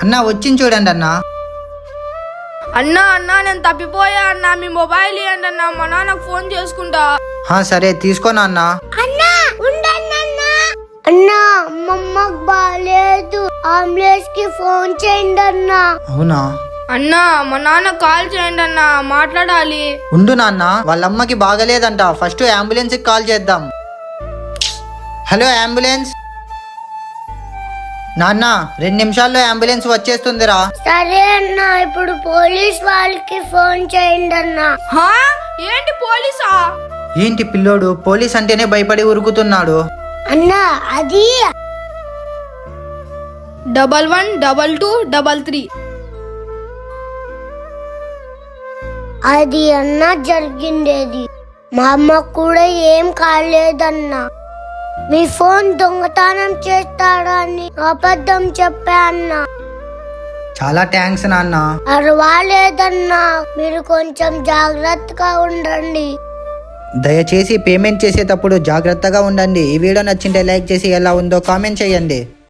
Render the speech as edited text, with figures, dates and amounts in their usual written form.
అన్న వచ్చింది చూడండి అన్న. అన్నా అన్నా నేను తప్పిపోయా అన్నా, మీ మొబైల్ ఇవ్వండి అన్నా, మా నాన్నకు ఫోన్ చేసుకుంటా. సరే తీసుకోనా అన్న. అన్నా అమ్మమ్మకు బాగాలేదు, అంబులెన్స్ కి ఫోన్ చేయండి అన్నా. అవునా? అన్నా మా నాన్న కాల్ చేయండి అన్నా, మాట్లాడాలి. ఉండు నాన్న, వాళ్ళ అమ్మకి బాగలేదంట, ఫస్ట్ అంబులెన్స్ కి కాల్ చేద్దాం. Hello ambulance. నాన్న 2 నిమిషాల్లో అంబులెన్స్ వచ్చేస్తుందిరా. సరే అన్నా, ఇప్పుడు పోలీస్ వాళ్ళకి ఫోన్ చేయండి అన్నా. హా? ఏంటి పోలీసా? ఏంటి పిల్లోడు పోలీస్ అంటేనే భయపడి ఉరుకుతున్నాడు. అన్నా అది 112233. అది అన్నా జరిగిండేది. మా అమ్మకు కూడా ఏం కాలేదన్నా. మీ ఫోన్ దొంగతనం చేస్తాడని అబద్ధం చెప్పా అన్నా. చాలా థ్యాంక్స్ నాన్న. అరవాలేదన్నా, మీరు కొంచెం జాగ్రత్తగా ఉండండి. దయచేసి పేమెంట్ చేసేటప్పుడు జాగ్రత్తగా ఉండండి. ఈ వీడియో నచ్చింటే లైక్ చేసి ఎలా ఉందో కామెంట్ చేయండి.